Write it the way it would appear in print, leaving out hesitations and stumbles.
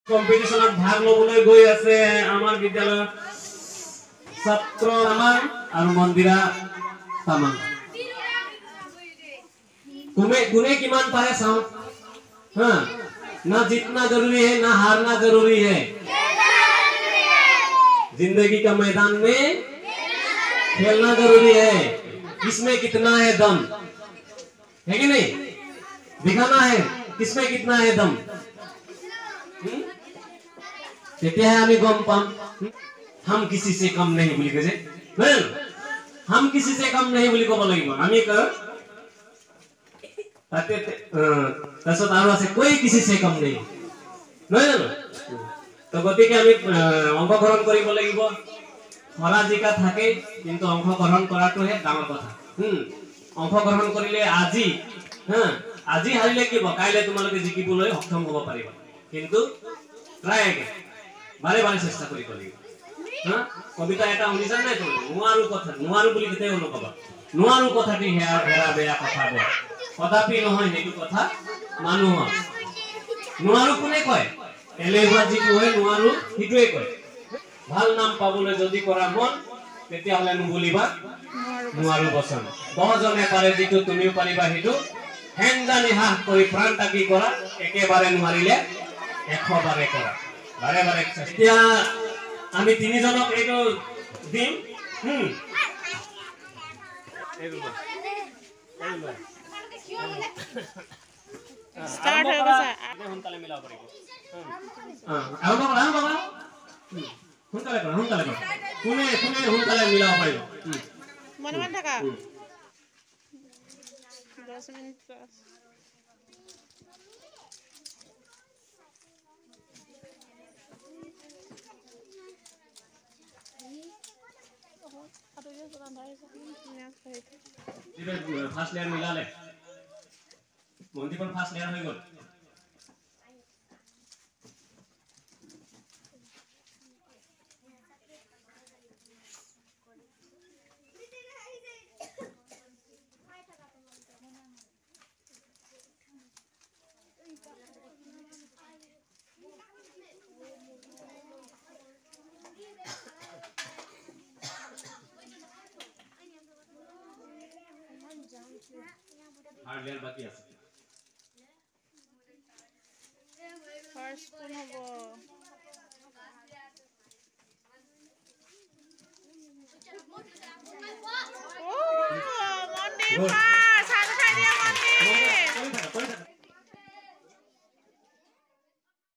কম্পিটিশনত ভাগ লবলৈ গৈ আছে আমাৰ বিদ্যালয়ৰ ছাত্ৰ আমাৰ আৰু মন্দিৰা তামাং কোনে কিমান পাৰে চাও हां ना जीतना जरूरी है ना हारना जरूरी है जिंदगी का मैदान में खेलना जरूरी है किसमें कितना है दम है कि नहीं दिखाना है किसमें कितना है दम कहते हैं हमें गम पाम हम किसी से कम नहीं बोली कहे हम किसी से कम नहीं बोली को बोलेगी हमें कर तसत आरो আছে कोई किसी से कम नहीं নহয় জানো তো গতিকে আমি অংশগ্ৰহণ কৰিব লাগিব হৰাজিকা থাকে কিন্তু অংশগ্ৰহণ কৰাটোহে ডাঙৰ কথা অংশগ্ৰহণ কৰিলে আজি আজি হাৰিলে কি হ'ব কাইলে তোমালোকে জিকিবলৈ সক্ষম হ'ব পাৰিবা কিন্তু ট্ৰাই আগে বাৰে বাৰে চেষ্টা কৰিব লাগিব কবিতা এটা শুনিছা নাই তুমি নোৱাৰো বুলি কেতিয়াও নকবা নোৱাৰো কথাটি হেৰা বেয়া কথা বল কদাপি নহয় নেকি কথা মানুহৰ নোৱাৰো কোনে কয় এলেহুৱা যিটো হয় নোৱাৰো হিটোৱে কয় ভাল নাম পাবলৈ যদি কৰা মন তেতিয়া হলে নুবুলিবা নোৱাৰো বচন 10 জনে পাৰে যিটো তুমিও পাৰিবা হিটো হেংগানি হাত কৰি প্ৰাণ টাকি কৰা একেবাৰে নোৱাৰিলে 100 বাৰে কৰা বাৰে বাৰে এতিয়া আমি তিনিজনক এইটো দিম स्टार्ट हो गया आगे हुनकाले मिलाव पड़ेगी आओ बाबा हुनकाले कर कोने हुनकाले मिलाव पड़ेगा मन थका 10 मिनट प्लस फास्ट लेयर मिला ले मोंटी पर फास्ट लेयर हो गल हार्ड लेयर बाकी আছে फर्स्ट কোন হ'ব ও মন্দিৰ